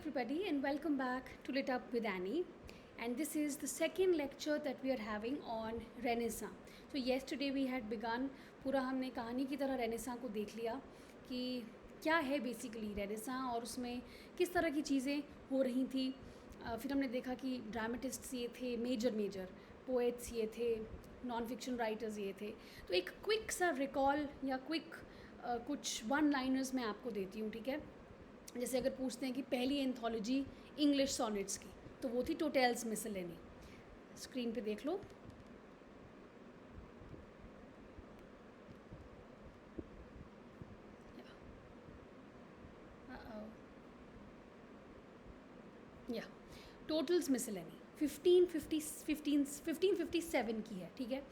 everybody, and welcome back to Lit Up with Annie. And this is the second lecture that we are having on Renaissance. So yesterday we had begun, पूरा हमने कहानी की तरह Renaissance को देख लिया कि क्या है बेसिकली Renaissance और उसमें किस तरह की चीज़ें हो रही थी. फिर हमने देखा कि ड्रामेटिस्ट्स ये थे, मेजर पोएट्स ये थे, नॉन फिक्शन राइटर्स ये थे. तो एक क्विक सा रिकॉल या क्विक कुछ वन लाइनर्स मैं आपको देती हूँ, ठीक है. जैसे अगर पूछते हैं कि पहली एंथोलॉजी इंग्लिश सॉनेट्स की, तो वो थी टोटेल्स मिसलेनी. स्क्रीन पे देख लो. या टोटल्स मिसलेनी 1557 की है, ठीक है.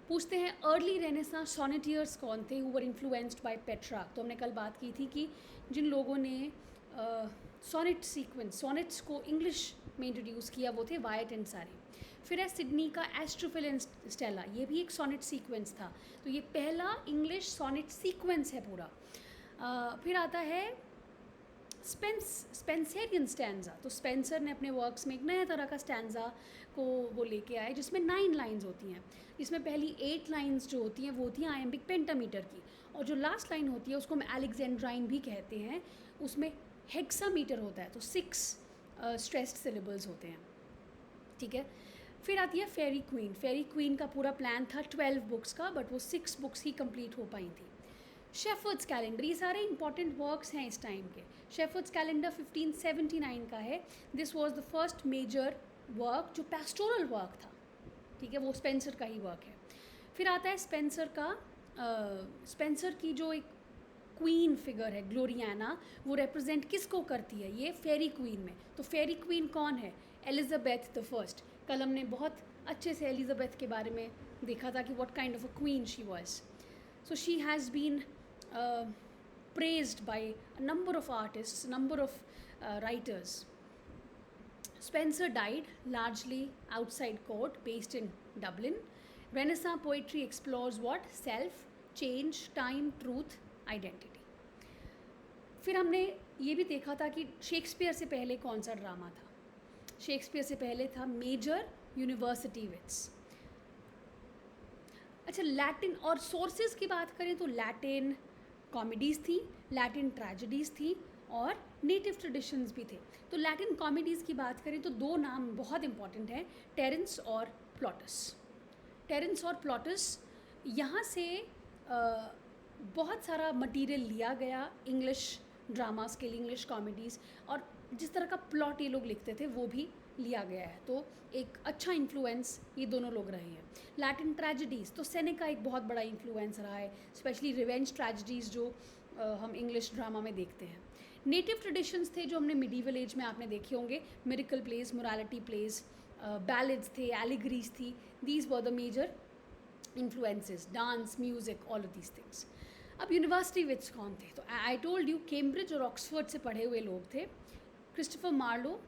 पूछते हैं अर्ली रेनेसां सोनेटियर्स कौन थे who were influenced by Petrarch. तो हमने कल बात की थी कि जिन लोगों ने सोनेट्स को इंग्लिश में इंट्रोड्यूस किया वो थे वायट एंड सारी. फिर है सिडनी का एस्ट्रोफिल एंड स्टेला, ये भी एक सोनेट सीक्वेंस था. तो ये पहला इंग्लिश सोनेट सीक्वेंस है पूरा. फिर आता है स्पेंसरियन स्टैंजा. तो स्पेंसर ने अपने वर्क्स में एक नया तरह का स्टैंजा को वो लेके आए जिसमें 9 लाइंस होती हैं. इसमें पहली 8 लाइंस जो होती हैं वो होती हैं आयम्बिक पेंटामीटर की, और जो लास्ट लाइन होती है उसको हम एलेक्जेंड्राइन भी कहते हैं. उसमें हेक्सामीटर होता है, तो 6 स्ट्रेस्ड सिलेबल्स होते हैं, ठीक है. फिर आती है फेरी क्वीन. फेरी क्वीन का पूरा प्लान था 12 बुक्स का, बट वो 6 बुक्स ही कंप्लीट हो पाई थी. शेफर्ड्स कैलेंडर, ये सारे इंपॉर्टेंट वर्क्स हैं इस टाइम के. शेफर्ड्स कैलेंडर 1579 का है. This was the first major work जो पैस्टोरल वर्क था, ठीक है. वो स्पेंसर का ही वर्क है. फिर आता है स्पेंसर की जो एक क्वीन फिगर है ग्लोरियाना, वो रिप्रेजेंट किसको करती है? ये फेरी क्वीन में. तो फेरी क्वीन कौन है? Elizabeth the first. कल हमने बहुत अच्छे से एलिजाबेथ के बारे में देखा था कि what kind of a queen she was. So she has been praised by a number of artists, number of writers. Spencer died largely outside court, based in Dublin. Renaissance poetry explores what? Self, change, time, truth, identity. फिर हमने ये भी देखा था कि Shakespeare से पहले कौन सा ड्रामा था. शेक्सपियर से पहले था मेजर यूनिवर्सिटी विट्स. अच्छा, लैटिन और सोर्सेज की बात करें तो लैटिन कॉमेडीज़ थी, लैटिन ट्रेजेडीज़ थी और नेटिव ट्रेडिशंस भी थे. तो लैटिन कॉमेडीज़ की बात करें तो 2 नाम बहुत इंपॉर्टेंट हैं, टेरेंस और प्लॉटस. टेरेंस और प्लॉटस, यहाँ से बहुत सारा मटेरियल लिया गया इंग्लिश ड्रामास के लिए, इंग्लिश कॉमेडीज़, और जिस तरह का प्लॉट ये लोग लिखते थे वो भी लिया गया है. तो एक अच्छा इन्फ्लुएंस ये दोनों लोग रहे हैं. लैटिन ट्रेजेडीज़, तो सेनेका एक बहुत बड़ा इन्फ्लुएंस रहा है, स्पेशली रिवेंज ट्रेजेडीज़ जो हम इंग्लिश ड्रामा में देखते हैं. नेटिव ट्रेडिशंस थे जो हमने मिडीवल एज में आपने देखे होंगे, miracle plays, morality plays, ballads थे, एलिगरीज थी. These were the major influences, dance, music, all of these things. अब यूनिवर्सिटी विच कौन थे? तो आई टोल्ड यू केम्ब्रिज और ऑक्सफोर्ड से पढ़े हुए लोग थे. Christopher Marlowe,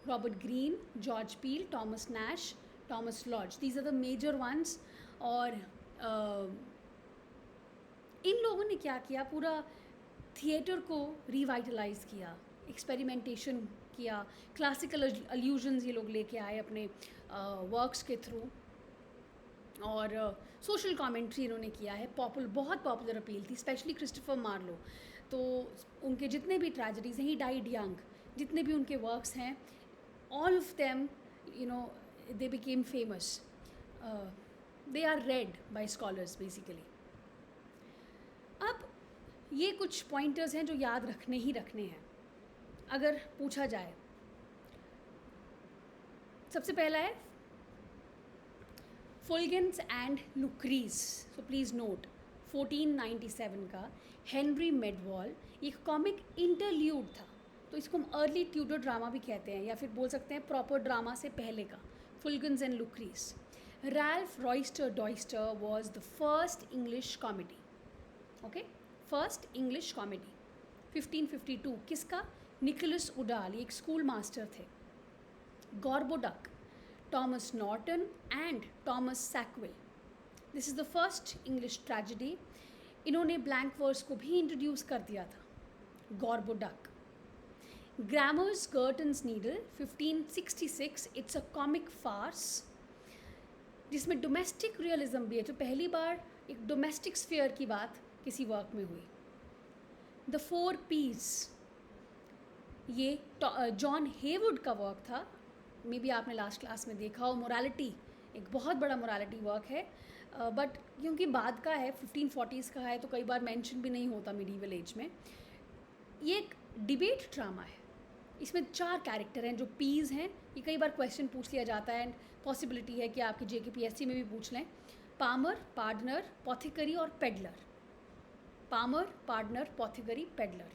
Robert Greene, George Peele, Thomas Nashe, Thomas Lodge, these are the major ones. और इन लोगों ने क्या किया? पूरा थिएटर को रिवाइटलाइज किया, एक्सपेरिमेंटेशन किया, क्लासिकल अल्यूजन्स ये लोग लेके आए अपने वर्क्स के थ्रू, और सोशल कमेंट्री इन्होंने किया है. बहुत पॉपुलर अपील थी, स्पेशली क्रिस्टोफर मार्लो. तो उनके जितने भी ट्रेजेडीज़ हैं, ही डाइड यंग, जितने भी उनके वर्क्स हैं, all of them, they became famous. They are read by scholars basically. अब ये कुछ पॉइंटर्स हैं जो याद रखने हैं अगर पूछा जाए. सबसे पहला है फुलगेंस एंड लुक्रीज. सो प्लीज़ नोट 1497 का हेनरी मेडवॉल एक कॉमिक इंटरल्यूड था. तो इसको हम अर्ली ट्यूडर ड्रामा भी कहते हैं, या फिर बोल सकते हैं प्रॉपर ड्रामा से पहले का, Fulgens and Lucrece. Ralph Roister Doister was the first English comedy. Okay, first English comedy 1552. किसका? निकोलस उडाल, एक स्कूल मास्टर थे. Gorboduc, Thomas Norton and Thomas Sackville. This is the first English tragedy. इन्होंने blank verse को भी introduce कर दिया था. Gorboduc. Gammer's Gurton's needle 1566, it's a comic farce जिसमें डोमेस्टिक रियलिज्म भी है। तो पहली बार एक डोमेस्टिक स्फीयर की बात किसी वर्क में हुई। द फोर पीस, ये जॉन हेवुड का वर्क था, मे बी आपने लास्ट क्लास में देखा हो। मोरालिटी, एक बहुत बड़ा मोरालिटी वर्क है, बट क्योंकि बाद का है, 1540s का है, तो कई बार मेंशन भी नहीं होता मिडीवल एज में। ये एक डिबेट ड्रामा है। इसमें 4 कैरेक्टर हैं जो पीस हैं। ये कई बार क्वेश्चन पूछ लिया जाता है एंड पॉसिबिलिटी है कि आपके JKPSC में भी पूछ लें। पामर, पार्डनर, पॉथिकरी और pedlar. Palmer, pardoner, pothecary, pedlar.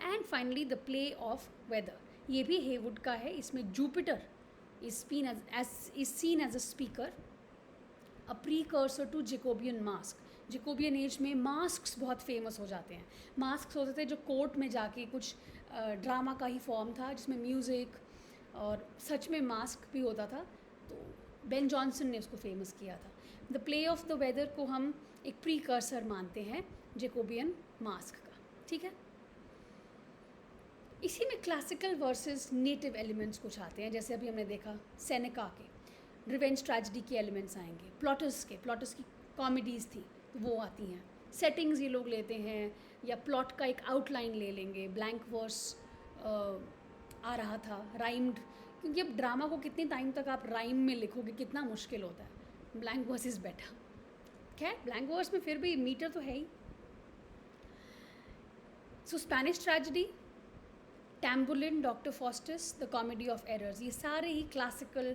And finally the play of weather, ये भी हेवुड का है। इसमें Jupiter is seen as a speaker, a precursor to Jacobean masque. Jacobean age में मास्क्स बहुत फेमस हो जाते हैं। मास्क्स होते थे जो कोर्ट में जाके, कुछ ड्रामा का ही फॉर्म था जिसमें म्यूज़िक और सच में मास्क भी होता था। तो बेन जॉनसन ने उसको फेमस किया था। The play of the weather को हम एक प्रीकर्सर मानते हैं जेकोबियन मास्क का, ठीक है। इसी में क्लासिकल वर्सेस नेटिव एलिमेंट्स कुछ आते हैं, जैसे अभी हमने देखा सेनेका के रिवेंज ट्रेजेडी के एलिमेंट्स आएंगे। प्लॉटर्स की कॉमेडीज़ थी तो वो आती हैं। सेटिंग्स ये लोग लेते हैं या प्लॉट का एक आउटलाइन ले लेंगे। ब्लैंक वर्स आ रहा था, राइम्ड, क्योंकि अब ड्रामा को कितने टाइम तक आप राइम में लिखोगे, कितना मुश्किल होता है। Blank verse is better. खैर ब्लैंक वर्स में फिर भी मीटर तो है ही। So Spanish tragedy, Tamburlaine, Doctor Faustus, the comedy of errors, ये सारे ही क्लासिकल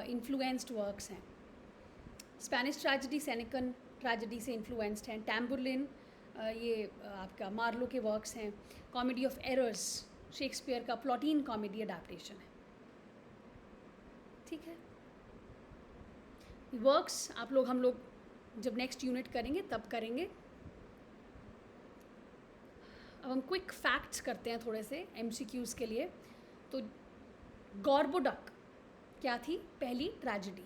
इन्फ्लुएंस्ड वर्क्स हैं। स्पेनिश ट्रेजेडी सेनेकन ट्रेजेडी से इन्फ्लुएंस्ड हैं। टैम्बुलिन ये आपका मार्लो के वर्क्स हैं। कॉमेडी ऑफ एरर्स शेक्सपियर का प्लॉटीन कॉमेडी अडेप्टेशन है, ठीक है। वर्क्स हम लोग जब नेक्स्ट यूनिट करेंगे तब करेंगे। अब हम क्विक फैक्ट्स करते हैं थोड़े से MCQs के लिए। तो गॉर्बोडक क्या थी? पहली ट्रेजेडी,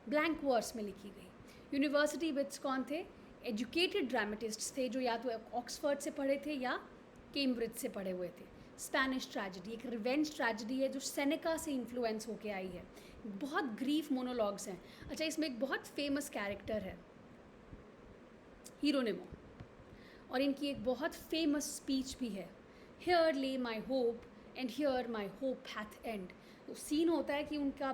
ब्लैंक वर्स में लिखी गई। यूनिवर्सिटी विट्स कौन थे? एजुकेटेड ड्रामेटिस्ट्स थे जो या तो ऑक्सफर्ड से पढ़े थे या कैम्ब्रिज से पढ़े हुए थे। स्पेनिश ट्रेजेडी एक रिवेंज ट्रेजेडी है जो सेनेका से इन्फ्लुएंस होके आई है। बहुत ग्रीफ मोनोलॉग्स हैं। अच्छा, इसमें एक बहुत फेमस कैरेक्टर है हीरोनिमो, और इनकी एक बहुत फेमस स्पीच भी है, हियर ले my hope and here my hope hath and. तो सीन होता है कि उनका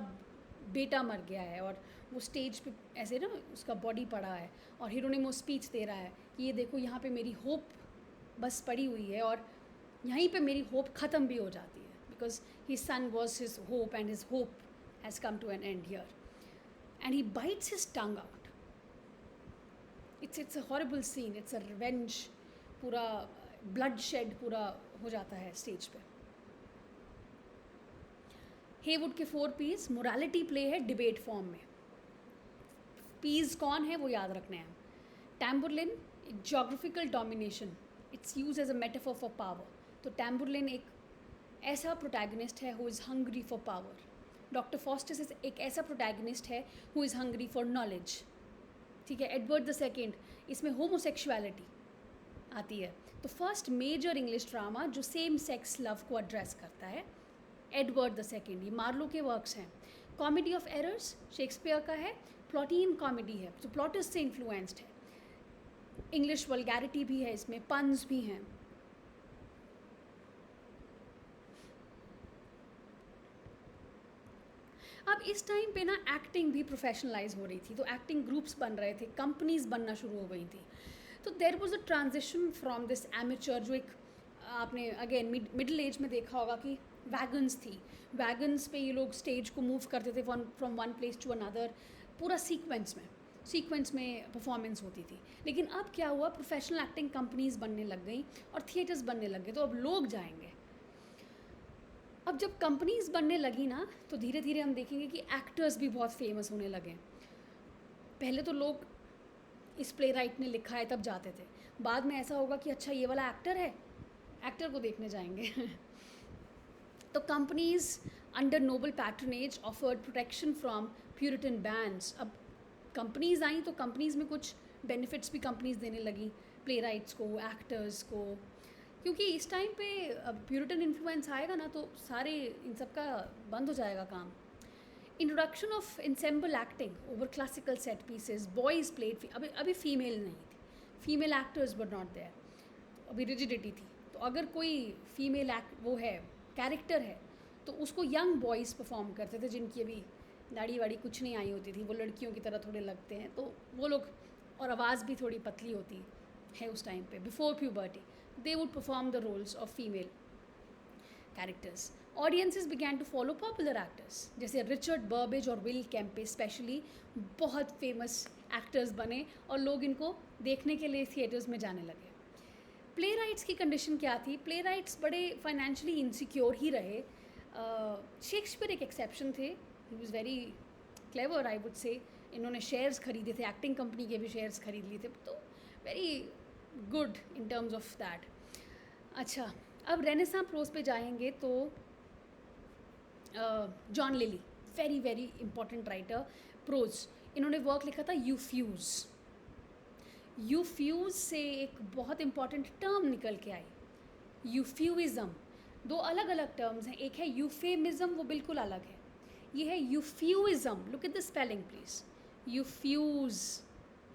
बेटा मर गया है और वो स्टेज पे ऐसे ना उसका बॉडी पड़ा है और हीरोनिमो स्पीच दे रहा है कि ये देखो यहाँ पे मेरी होप बस पड़ी हुई है और यहीं पे मेरी होप ख़त्म भी हो जाती है, because his son was his hope and his hope has come to an end here and he bites his tongue out. It's a horrible scene, it's a revenge, पूरा ब्लड शेड पूरा हो जाता है स्टेज पे। Heywood के 4 P's, morality play है debate form में। P's कौन है वो याद रखने हैं। Tamburlaine geographical domination, it's use as a metaphor for power. तो टैम्बुलिन एक ऐसा प्रोटैगनिस्ट है who is hungry for power. Doctor Faustus एक ऐसा प्रोटैगनिस्ट है who is hungry for knowledge, ठीक है। एडवर्ड II, इसमें होमोसेक्सुअलिटी आती है। तो फर्स्ट मेजर इंग्लिश ड्रामा जो सेम सेक्स लव को एड्रेस करता है, एडवर्ड II। ये मार्लो के वर्क्स हैं। कॉमेडी ऑफ एरर्स शेक्सपियर का है। प्लॉटीन कॉमेडी है, तो प्लॉटर्स से इन्फ्लुएंस्ड है। इंग्लिश वल्गैरिटी भी है इसमें, पन्स भी हैं। अब इस टाइम पे ना एक्टिंग भी प्रोफेशनलाइज हो रही थी, तो एक्टिंग ग्रुप्स बन रहे थे, कंपनीज बनना शुरू हो गई थी। तो there was a transition from this amateur, जो एक आपने अगेन मिडिल एज में देखा होगा कि वैगन्स थी, वैगन्स पे ये लोग स्टेज को मूव करते थे from one place to another, पूरा सीक्वेंस में परफॉर्मेंस होती थी। लेकिन अब क्या हुआ, प्रोफेशनल एक्टिंग कंपनीज बनने लग गई और थिएटर्स बनने लग गए, तो अब लोग जाएंगे। अब जब कंपनीज बनने लगी ना, तो धीरे धीरे हम देखेंगे कि एक्टर्स भी बहुत फेमस होने लगे। पहले तो लोग इस प्ले राइट ने लिखा है तब जाते थे, बाद में ऐसा होगा कि अच्छा ये वाला एक्टर है, एक्टर को देखने जाएंगे। तो companies under noble patronage offered protection from Puritan bands. अब कंपनीज आई तो कंपनीज में कुछ बेनिफिट्स भी कंपनीज देने लगी प्ले राइट्स को, एक्टर्स को। क्योंकि इस टाइम पे अब प्यूरिटन इन्फ्लुएंस आएगा ना, तो सारे इन सब का बंद हो जाएगा काम. Introduction of ensemble acting over classical set pieces, boys played, अभी फीमेल नहीं थी, female actors were not there, अभी रिजिडिटी थी. तो अगर कोई फीमेल एक्ट वो है कैरेक्टर है तो उसको यंग बॉयज़ परफॉर्म करते थे, जिनकी अभी दाढ़ी वाड़ी कुछ नहीं आई होती थी, वो लड़कियों की तरह थोड़े लगते हैं, तो वो लोग, और आवाज़ भी थोड़ी पतली होती है उस टाइम पे, before puberty, they would perform the roles of female characters. Audiences began to follow popular actors, जैसे रिचर्ड बर्बेज और विल कैम्पे स्पेशली बहुत फेमस एक्टर्स बने और लोग इनको देखने के लिए थिएटर्स में जाने लगे. प्ले राइट्स की कंडीशन क्या थी? प्ले राइट्स बड़े फाइनेंशियली इंसिक्योर ही रहे. शेक्सपियर एक एक्सेप्शन थे, he was very clever I would say. इन्होंने शेयर्स खरीदे थे, एक्टिंग कंपनी के भी शेयर्स खरीद लिए थे, तो very good in terms of that. अच्छा, अब रेनेसां प्रोज पे जाएंगे तो John Lyly, very very important writer prose. इन्होंने वर्क लिखा था यूफ्यूज़. यूफ्यूज़ से एक बहुत इंपॉर्टेंट टर्म निकल के आई, यूफ्यूइज़म. दो अलग अलग टर्म्स हैं, एक है यूफेमिज़म, वो बिल्कुल अलग है. ये है euphuism. Look at the spelling please. Euphues,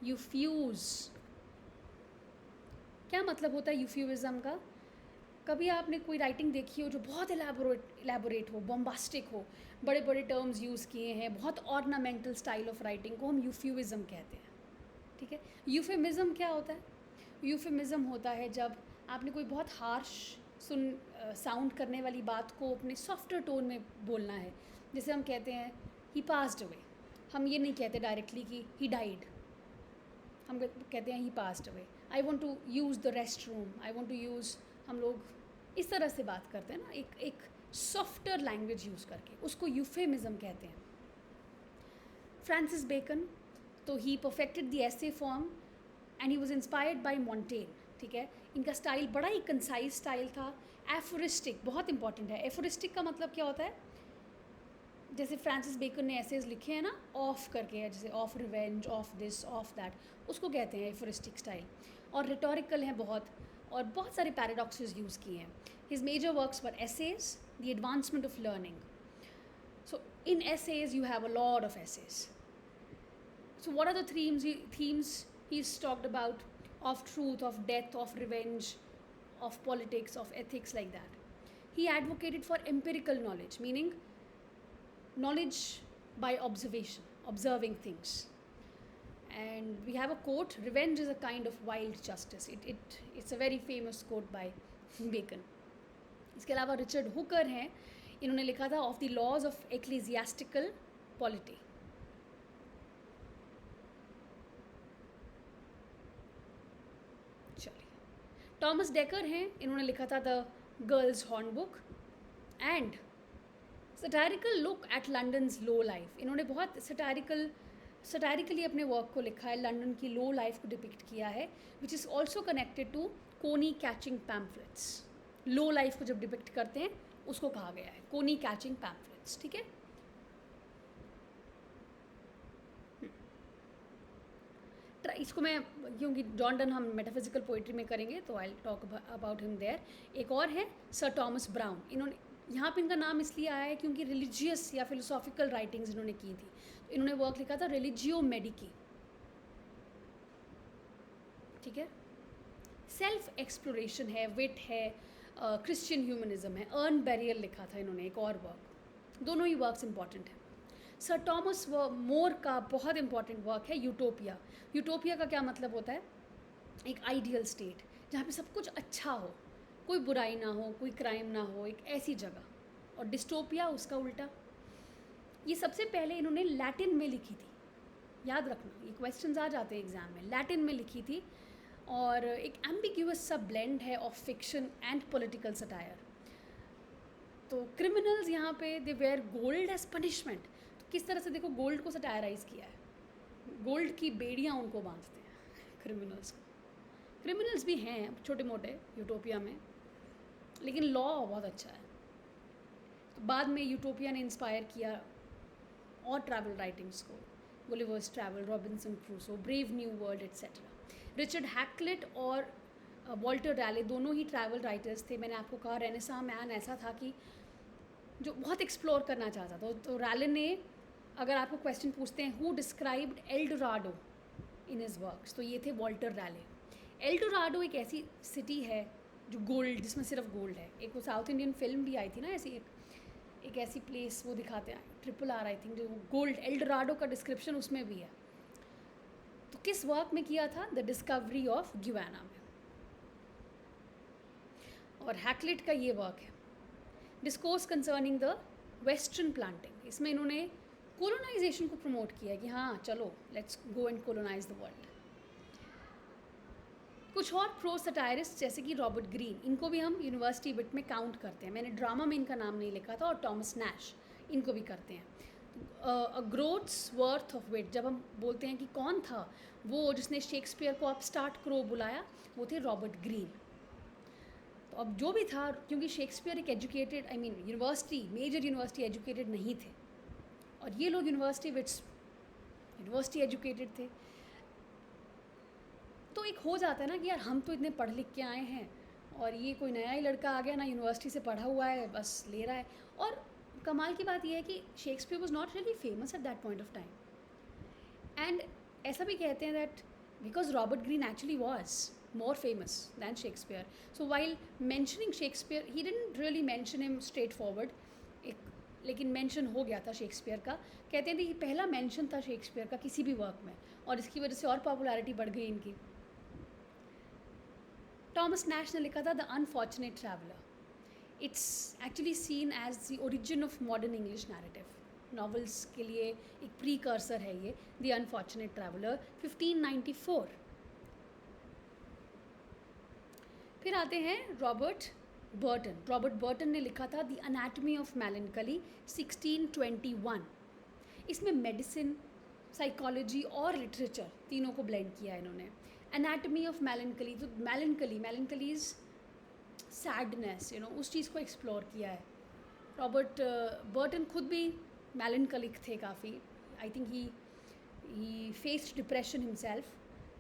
Euphues. क्या मतलब होता है यूफ्यूइज़म का? कभी आपने कोई राइटिंग देखी हो जो बहुत एलैबोरेट हो, बॉम्बास्टिक हो, बड़े बड़े टर्म्स यूज़ किए हैं, बहुत ऑर्नामेंटल स्टाइल ऑफ राइटिंग को हम यूफ्यूइज़म कहते हैं. ठीक है. यूफेमिज़म क्या होता है? यूफेमिज़म होता है जब आपने कोई बहुत हार्श साउंड करने वाली बात को अपने सॉफ्टर टोन में बोलना है. जैसे हम कहते हैं ही पास्ड अवे, हम ये नहीं कहते डायरेक्टली कि ही डाइड, हम कहते हैं he passed away. I want to use the rest room, I want to use, हम लोग इस तरह से बात करते हैं ना, एक सॉफ्टर लैंग्वेज यूज़ करके, उसको यूफेमिज़म कहते हैं. फ्रांसिस बेकन, तो he perfected the essay form and he was inspired by Montaigne. ठीक है. इनका स्टाइल बड़ा ही कंसाइज स्टाइल था. एफोरिस्टिक बहुत इंपॉर्टेंट है. एफोरिस्टिक का मतलब क्या होता है? जैसे फ्रांसिस बेकन ने एसेज लिखे हैं ना, ऑफ करके है, जैसे of revenge, of this, of that, उसको कहते हैं एफोरिस्टिक स्टाइल. और रिटोरिकल हैं बहुत, और बहुत सारे पैराडॉक्सेस यूज़ किए हैं. His major works were essays, the advancement of learning. So in essays you have a lot of essays. So what are the themes he's talked about? Of truth, of death, of revenge, of politics, of ethics, like that. He advocated for empirical knowledge, meaning knowledge by observation, observing things. And we have a quote, revenge is a kind of wild justice. It's a very famous quote by Bacon. इसके अलावा Richard Hooker हैं, इन्होंने लिखा था of the laws of ecclesiastical polity. Thomas Dekker हैं, इन्होंने लिखा था the Gull's hornbook and satirical look at London's low life. इन्होंने बहुत सटारिकली अपने वर्क को लिखा है, लंदन की लो लाइफ को डिपिक्ट किया है, which is also connected to coney catching pamphlets. Low life को जब डिपिक्ट करते हैं उसको कहा गया है कोनी कैचिंग पैम्फलेट्स. ठीक है. इसको मैं, क्योंकि जॉन डन हम मेटाफिजिकल पोइट्री में करेंगे तो I talk about him there. एक और है सर टॉमस ब्राउन. इन्होंने, यहाँ पे इनका नाम इसलिए आया है क्योंकि रिलीजियस या फिलोसॉफिकल राइटिंग्स इन्होंने की थी. तो इन्होंने वर्क लिखा था रिलीजियो मेडिकी. ठीक है. सेल्फ एक्सप्लोरेशन है, विट है, क्रिश्चियन ह्यूमनिज्म है. अर्न बैरियल लिखा था इन्होंने एक और वर्क. दोनों ही वर्क्स इंपॉर्टेंट है. सर टॉमस मोर का बहुत इंपॉर्टेंट वर्क है यूटोपिया. यूटोपिया का क्या मतलब होता है? एक आइडियल स्टेट जहाँ पे सब कुछ अच्छा हो, कोई बुराई ना हो, कोई क्राइम ना हो, एक ऐसी जगह. और डिस्टोपिया उसका उल्टा. ये सबसे पहले इन्होंने लैटिन में लिखी थी, याद रखना, ये क्वेश्चंस आ जाते हैं एग्जाम में. लैटिन में लिखी थी और एक एम्बिग्यूअस सा ब्लेंड है of fiction and political satire. तो क्रिमिनल्स यहाँ पे दे वेयर गोल्ड एज पनिशमेंट. किस तरह से देखो गोल्ड को सटायराइज किया है, गोल्ड की बेड़ियाँ उनको बांधते हैं क्रिमिनल्स को. क्रिमिनल्स भी हैं छोटे मोटे यूटोपिया में, लेकिन लॉ बहुत अच्छा है. तो बाद में यूटोपिया ने इंस्पायर किया और ट्रैवल राइटिंग्स को, Gulliver's travel, Robinson Crusoe, Brave New World etcetera. Richard Hakluyt और वॉल्टर रैले, दोनों ही ट्रैवल राइटर्स थे. मैंने आपको कहा रेनेसां मैन ऐसा था कि जो बहुत एक्सप्लोर करना चाहता था. तो रैले ने, अगर आपको क्वेश्चन पूछते हैं who described L Dorado in his works, तो ये थे वॉल्टर रैले. एल डोराडो एक ऐसी सिटी है जो गोल्ड, जिसमें सिर्फ गोल्ड है. एक वो साउथ इंडियन फिल्म भी आई थी ना ऐसी, एक ऐसी प्लेस वो दिखाते हैं, RRR आई थिंक, जो गोल्ड, एल डोराडो का डिस्क्रिप्शन उसमें भी है. तो किस वर्क में किया था? द डिस्कवरी ऑफ ग्वाना में. और हैकलिट का ये वर्क है, discourse concerning the western planting. इसमें इन्होंने कोलोनाइजेशन को प्रमोट किया है कि हाँ चलो let's go and colonise the world. कुछ और प्रो सटायरिस्ट जैसे कि रॉबर्ट ग्रीन, इनको भी हम यूनिवर्सिटी बिट में काउंट करते हैं. मैंने ड्रामा में इनका नाम नहीं लिखा था. और टॉमस नैश, इनको भी करते हैं. अ ग्रोथ्स वर्थ ऑफ विट, जब हम बोलते हैं कि कौन था वो जिसने शेक्सपियर को अब स्टार्ट करो बुलाया, वो थे रॉबर्ट ग्रीन. तो अब जो भी था, क्योंकि शेक्सपियर एक educated, I mean university, major university educated नहीं थे, और ये लोग यूनिवर्सिटी विट्स यूनिवर्सिटी एजुकेटेड थे. तो एक हो जाता है ना कि यार हम तो इतने पढ़ लिख के आए हैं और ये कोई नया ही लड़का आ गया ना, यूनिवर्सिटी से पढ़ा हुआ है, बस ले रहा है. और कमाल की बात यह है कि Shakespeare was not really famous at that point of time. And ऐसा भी कहते हैं that because Robert Greene actually was more famous than Shakespeare. So while mentioning Shakespeare, he didn't really mention him straightforward. लेकिन mention हो गया था Shakespeare का. कहते हैं कि पहला मेंशन था शेक्सपियर का किसी भी वर्क में, और इसकी वजह से और पॉपुलैरिटी बढ़ गई इनकी. टॉमस नैश ने लिखा था the unfortunate traveller. It's actually seen as the origin of modern English narrative. Novels के लिए एक प्रीकर्सर है ये, द अनफॉर्चुनेट ट्रैवलर, 1594. फिर आते हैं रॉबर्ट बर्टन. रॉबर्ट बर्टन ने लिखा था द एनाटमी ऑफ मेलनकली, 1621. इसमें मेडिसिन, साइकोलॉजी और लिटरेचर तीनों को ब्लेंड किया है इन्होंने. एनाटमी ऑफ मेलनकली, तो मेलनकली इज सैडनेस, उस चीज़ को एक्सप्लोर किया है. रॉबर्ट बर्टन खुद भी मेलनकलिक थे काफ़ी. I think he faced depression himself,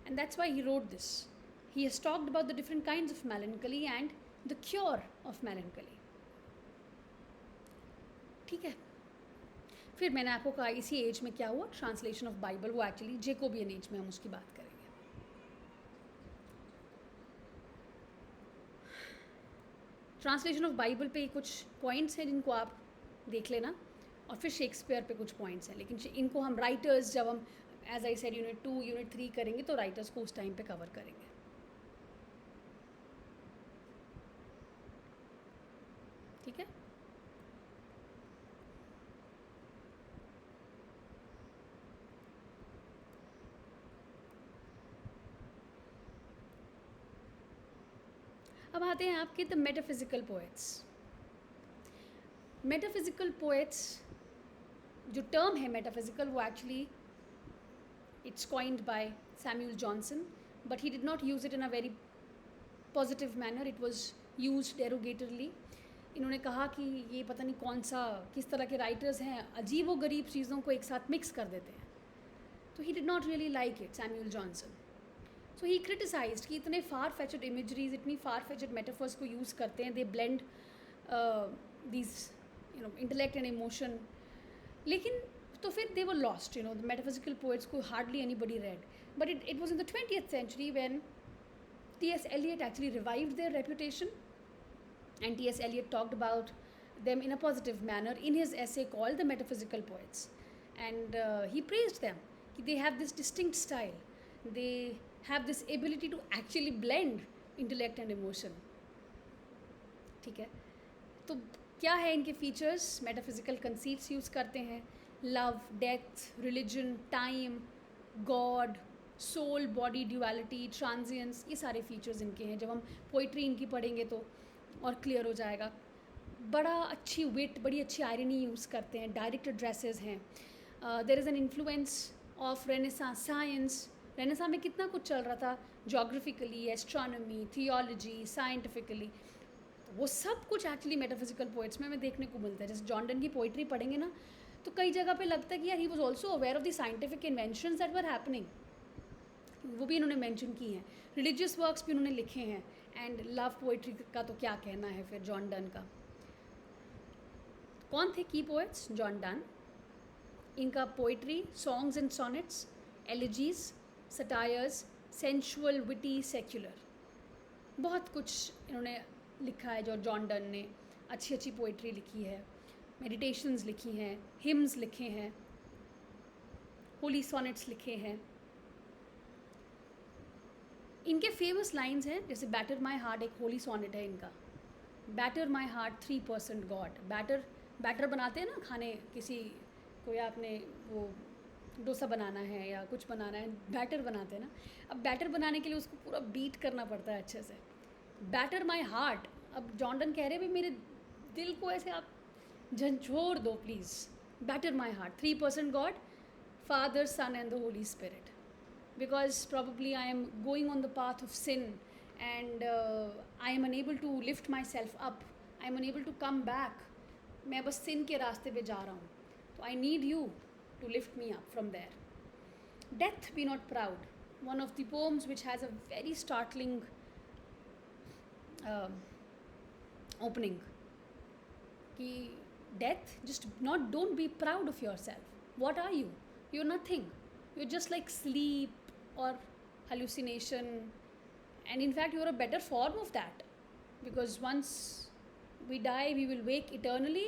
and that's why he wrote this. He has talked about the different kinds of melancholy and the cure of melancholy. ठीक है. फिर मैंने आपको कहा इसी एज में क्या हुआ, ट्रांसलेशन ऑफ बाइबल. वो एक्चुअली जेकोबियन एज में हम उसकी बात करेंगे. ट्रांसलेशन ऑफ बाइबल पे कुछ पॉइंट्स हैं जिनको आप देख लेना, और फिर शेक्सपियर पे कुछ पॉइंट्स हैं. लेकिन इनको हम राइटर्स, जब हम as I said unit 2 unit 3 करेंगे, तो राइटर्स को उस टाइम पे कवर करेंगे. ठीक है. अब आते हैं आपके the metaphysical poets. Metaphysical poets, जो टर्म है मेटाफिजिकल, वो actually it's coined by Samuel Johnson, but he did not use it in a very positive manner. It was use derogatorily. इन्होंने कहा कि ये पता नहीं कौन सा, किस तरह के राइटर्स हैं, अजीब व गरीब चीज़ों को एक साथ मिक्स कर देते हैं. तो he did not really like it, Samuel Johnson. So he criticized कि इतने फार फेचड इमेजरीज, इतनी फार फेचड मेटाफर्स को यूज़ करते हैं. They blend these intellect and emotion. लेकिन तो फिर they were lost. The metaphysical poets को hardly anybody read. But it was in the 20th century when T.S. Eliot actually revived their reputation. And T.S. Eliot talked about them in a positive manner in his essay called The Metaphysical Poets. And he praised them. They have this distinct style. They have this ability to actually blend intellect and emotion. ठीक है. तो क्या है इनके features? Metaphysical conceits use करते हैं. Love, death, religion, time, God, soul body duality, transience, ये सारे फीचर्स इनके हैं. जब हम पोइट्री इनकी पढ़ेंगे तो और क्लियर हो जाएगा. बड़ा अच्छी विट, बड़ी अच्छी आयरनी यूज़ करते हैं. डायरेक्ट एड्रेसेस हैं. There is an influence of Renaissance science. Renaissance में कितना कुछ चल रहा था, जोग्राफिकली, एस्ट्रोनॉमी, थियोलॉजी, साइंटिफिकली. वो सब कुछ एक्चुअली मेटाफिजिकल पोइट्स में हमें देखने को मिलता है. जैसे जॉर्डन की पोइट्री पढ़ेंगे ना, तो कई जगह पे लगता है कि यार he was also aware of the scientific inventions that were happening. वो भी इन्होंने मेंशन की हैं. रिलीजियस वर्क्स भी उन्होंने लिखे हैं. एंड लव पोइट्री का तो क्या कहना है फिर जॉन डन का। कौन थे की पोएट्स? John Donne. इनका poetry, songs and sonnets, elegies, satires, sensual, witty, secular, बहुत कुछ इन्होंने लिखा है। जो जॉन डन ने अच्छी अच्छी पोइट्री लिखी है, मेडिटेशंस लिखी हैं, हिम्स लिखे हैं, होली सॉनेट्स लिखे हैं। इनके फेमस लाइंस हैं, जैसे बैटर माई हार्ट, एक होली सॉनेट है इनका। Batter my heart 3% God. Batter बनाते हैं ना खाने, किसी को, या आपने वो डोसा बनाना है या कुछ बनाना है, बैटर बनाते हैं ना। अब बैटर बनाने के लिए उसको पूरा बीट करना पड़ता है अच्छे से। बैटर माई हार्ट, अब जॉन कह रहे हैं मेरे दिल को ऐसे आप झंझोर दो please. Batter my heart 3% God, father, son and the holy spirit, because probably I am going on the path of sin and I am unable to lift myself up, I am unable to come back, मैं बस sin के रास्ते पे जा रहा हूँ, तो I need you to lift me up from there. Death be not proud, one of the poems which has a very startling opening, कि death, just not, don't be proud of yourself. What are you? You're nothing. You're just like sleep or hallucination, and in fact you're a better form of that, because once we die we will wake eternally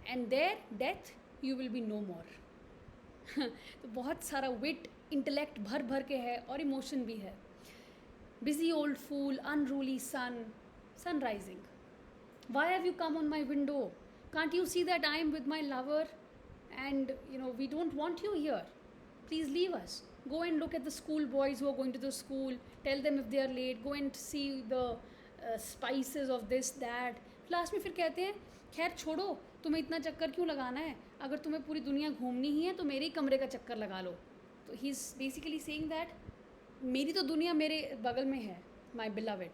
and there death you will be no more. तो बहुत सारा विट, intellect भर भर के है और emotion भी है. Busy old fool, unruly sun, sun rising. Why have you come on my window? Can't you see that I am with my lover and we don't want you here? Please leave us. Go and look at the school boys who are going to the school. Tell them if they are late. Go and see the spices of this, that. Last में फिर कहते हैं खैर छोड़ो, तुम्हें इतना चक्कर क्यों लगाना है, अगर तुम्हें पूरी दुनिया घूमनी ही है तो मेरे ही कमरे का चक्कर लगा लो. तो he is basically saying that मेरी तो दुनिया मेरे बगल में है, माई बिलवेड,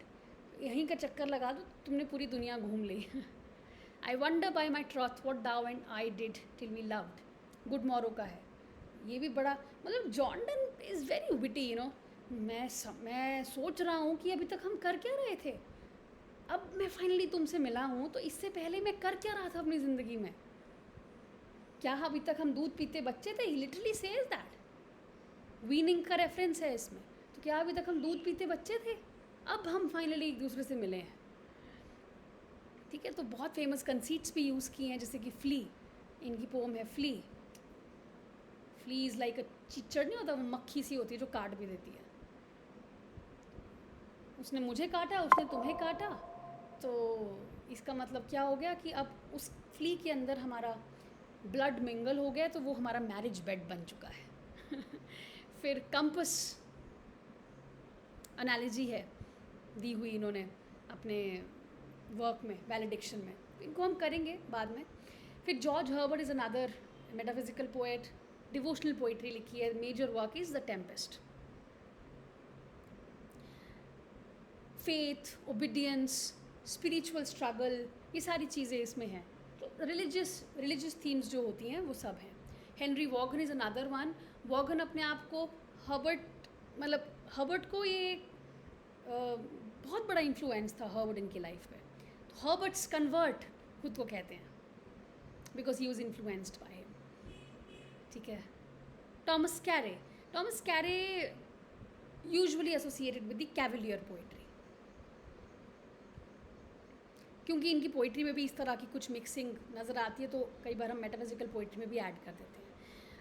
यहीं का चक्कर लगा दो, तुमने पूरी दुनिया घूम ली. I wonder by my troth what thou and I did till we loved. Good morrow का है ये भी बड़ा, मतलब John Donne is very witty. मैं सोच रहा हूँ कि अभी तक हम कर क्या रहे थे, अब मैं फाइनली तुमसे मिला हूँ, तो इससे पहले मैं कर क्या रहा था अपनी ज़िंदगी में. क्या अभी तक हम दूध पीते बच्चे थे? ही लिटरली सेज दैट. वीनिंग का रेफरेंस है इसमें. तो क्या अभी तक हम दूध पीते बच्चे थे? अब हम फाइनली एक दूसरे से मिले हैं. ठीक है, तो बहुत फेमस कंसीट्स भी यूज़ किए हैं, जैसे कि फ्ली, इनकी पोम है flea. Flea is like a चिचड़, नहीं होता, वो मक्खी सी होती है जो काट भी देती है. उसने मुझे काटा, उसने तुम्हें काटा, तो इसका मतलब क्या हो गया कि अब उस फ्ली के अंदर हमारा ब्लड मिंगल हो गया, तो वो हमारा मैरिज बेड बन चुका है. फिर कंपस एनालॉजी है दी हुई इन्होंने अपने वर्क में, वैलिडिक्शन में, इनको हम करेंगे बाद में. फिर George Herbert is another metaphysical poet, devotional poetry लिखी है. Major work is the tempest. Faith, obedience, spiritual struggle, ये सारी चीज़ें इसमें हैं. तो रिलीजियस थीम्स जो होती हैं वो सब हैं. Henry Vaughan is another one. Vaughan अपने आप को हर्बर्ट को ये बहुत बड़ा इन्फ्लुएंस था हर्बर्ट इनकी लाइफ पे. तो हर्बर्ट्स कन्वर्ट खुद को कहते हैं, because he was influenced by him. ठीक है. Thomas Carew usually associated with the cavalier poetry, क्योंकि इनकी पोइट्री में भी इस तरह की कुछ मिक्सिंग नज़र आती है, तो कई बार हम मेटाफिजिकल पोइट्री में भी ऐड कर देते हैं.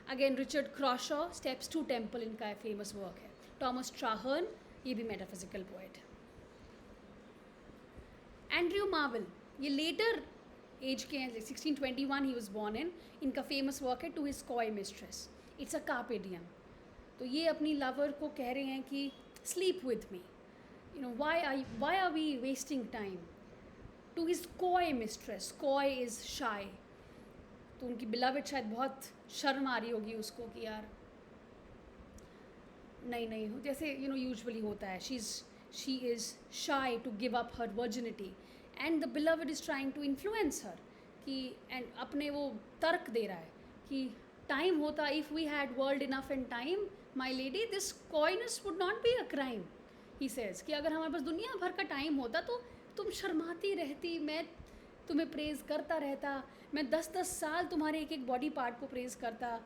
Again Richard Crashaw, steps to temple इनका फेमस वर्क है. टॉमस ट्राहर्न, ये भी मेटाफिजिकल पोइट है. एंड्रयू मार्वेल, ये लेटर एज के हैं, 1621 ही वॉज बॉर्न इन. इनका फेमस वर्क है to his coy mistress. It's a carpe diem. तो ये अपनी लवर को कह रहे हैं कि sleep with me, why are we wasting time. To his coy mistress, coy is shy. तो उनकी बिलवेड शायद बहुत शर्म आ रही होगी उसको कि यार नहीं हो, जैसे यूजुअली होता है. She is shy to give up her virginity, and the beloved is trying to influence her, कि एंड अपने वो तर्क दे रहा है कि टाइम होता, if we had world enough and time my lady, this coyness would not be a crime. He says कि अगर हमारे पास दुनिया भर का टाइम होता तो तुम शर्माती रहती, मैं तुम्हें प्रेज़ करता रहता, मैं 10-10 साल तुम्हारे एक एक बॉडी पार्ट को प्रेज़ करता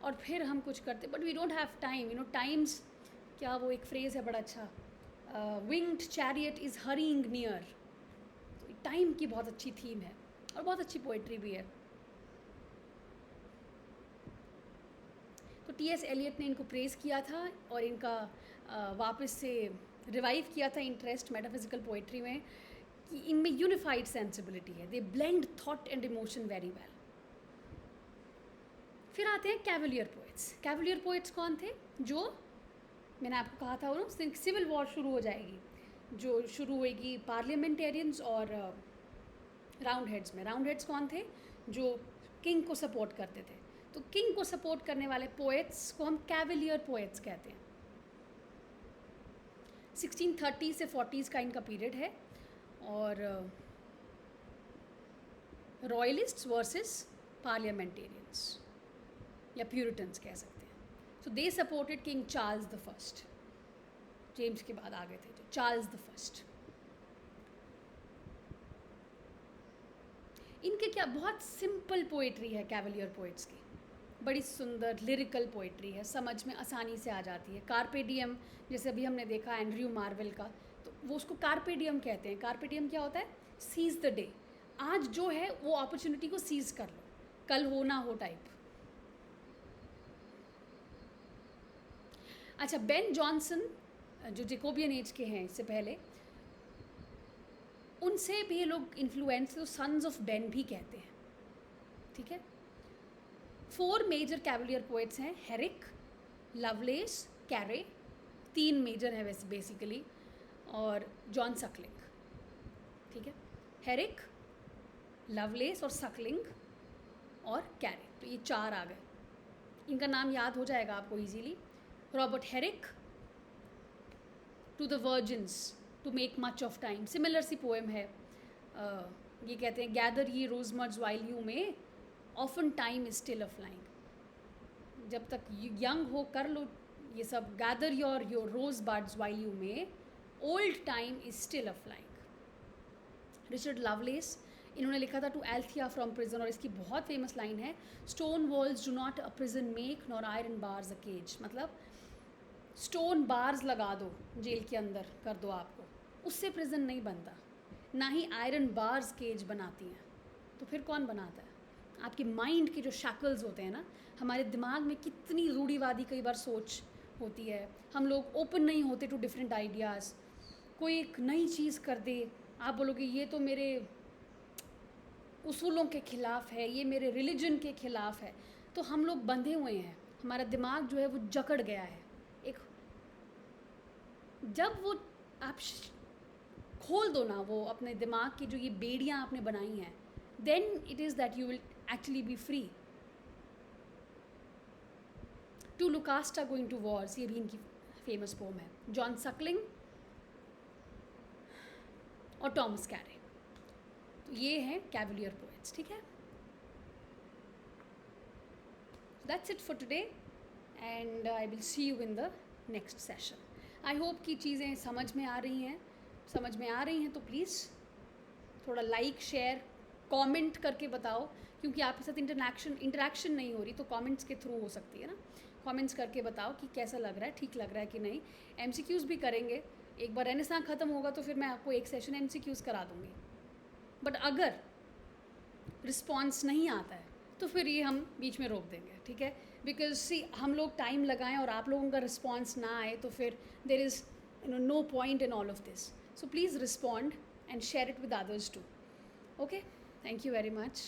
और फिर हम कुछ करते, but we don't have time, you know times. क्या वो एक फ्रेज़ है बड़ा अच्छा, winged chariot is hurrying near. तो टाइम की बहुत अच्छी थीम है और बहुत अच्छी पोइट्री भी है। तो टी.एस. एलियट ने इनको प्रेज़ किया था और इनका वापस से रिवाइव किया था इंटरेस्ट मेटाफिजिकल पोइट्री में कि इनमें यूनिफाइड सेंसिबिलिटी है, they blend thought and emotion very well. फिर आते हैं कैवलियर पोइट्स। कैवलियर पोइट्स कौन थे? जो मैंने आपको कहा था वो सिविल वॉर शुरू हो जाएगी, जो शुरू होएगी पार्लियामेंटेरियंस और राउंड हेड्स में। राउंड हेड्स कौन थे? जो किंग को सपोर्ट करते थे। तो किंग को सपोर्ट करने वाले पोएट्स को हम कैवलियर पोएट्स कहते हैं। 1630 से 40s का इनका पीरियड है और रॉयलिस्ट्स वर्सेस पार्लियामेंटेरियंस या प्यूरिटन्स कह सकते हैं। So they supported King Charles the First. James के बाद आ गए थे जो चार्ल्स द फर्स्ट। इनके क्या बहुत सिंपल पोएट्री है कैवलियर पोइट्स की, बड़ी सुंदर लिरिकल पोइट्री है, समझ में आसानी से आ जाती है। कार्पे डियम जैसे अभी हमने देखा एंड्रयू मार्वेल का, तो वो उसको कार्पे डियम कहते हैं। कार्पे डियम क्या होता है? सीज द डे, आज जो है वो अपॉर्चुनिटी को सीज कर लो, कल हो ना हो टाइप। अच्छा, बेन जॉनसन जो जेकोबियन एज के हैं इससे पहले, उनसे भी ये लोग इन्फ्लुएंस, तो सन्स ऑफ बेन भी कहते हैं, ठीक है। 4 मेजर कैवलियर पोइट्स हैं, हेरिक, लवलेस, कैरे, 3 मेजर हैं वैसे बेसिकली, और जॉन सकलिंग, ठीक है। हेरिक, लवलेस और सकलिंग और कैरे, तो ये 4 आ गए। इनका नाम याद हो जाएगा आपको easily. Robert Herrick, to the virgins to make much of time, similar सी पोएम है। ये कहते हैं gather ye rosebuds while you may often time is still a flying. जब तक यंग हो कर लो ये सब, gather your rosebuds while you may old time is still a flying. Richard Lovelace, इन्होंने लिखा था टू एल्थिया फ्रॉम प्रिजन, और इसकी बहुत फेमस लाइन है, stone walls do not a prison make nor iron bars a cage. मतलब stone bars लगा दो जेल के अंदर कर दो आपको, उससे प्रिजन नहीं बनता, ना ही आयरन बार्स केज बनाती हैं। तो फिर कौन बनाता है? आपके माइंड के जो शैकल्स होते हैं ना, हमारे दिमाग में कितनी रूढ़िवादी कई बार सोच होती है, हम लोग ओपन नहीं होते टू डिफरेंट आइडियाज़। कोई एक नई चीज़ कर दे, आप बोलोगे ये तो मेरे उसूलों के ख़िलाफ़ है, ये मेरे रिलीजन के ख़िलाफ़ है, तो हम लोग बंधे हुए हैं, हमारा दिमाग जो है वो जकड़ गया है। एक जब वो आप खोल दो ना वो अपने दिमाग की जो ये बेड़ियाँ आपने बनाई हैं, then it is that you will actually be free. To Lucasta going to wars, ये भी इनकी फेमस पोम है। जॉन सकलिंग और टॉमस कैरे, तो ये हैं कैवलियर पोएट्स, ठीक है। That's it for today and I will see you in the next session. I hope कि चीज़ें समझ में आ रही हैं। समझ में आ रही हैं तो प्लीज़ थोड़ा लाइक, शेयर, कमेंट करके बताओ, क्योंकि आपके साथ इंटरेक्शन नहीं हो रही, तो कमेंट्स के थ्रू हो सकती है ना। कमेंट्स करके बताओ कि कैसा लग रहा है, ठीक लग रहा है कि नहीं। MCQs भी करेंगे, एक बार रेनेसां ख़त्म होगा तो फिर मैं आपको एक सेशन MCQs करा दूँगी। बट अगर रिस्पॉन्स नहीं आता है तो फिर ये हम बीच में रोक देंगे, ठीक है। बिकॉज सी हम लोग टाइम लगाएं और आप लोगों का रिस्पॉन्स ना आए तो फिर there is no point in all of this. So please respond and share it with others too. Okay, thank you very much.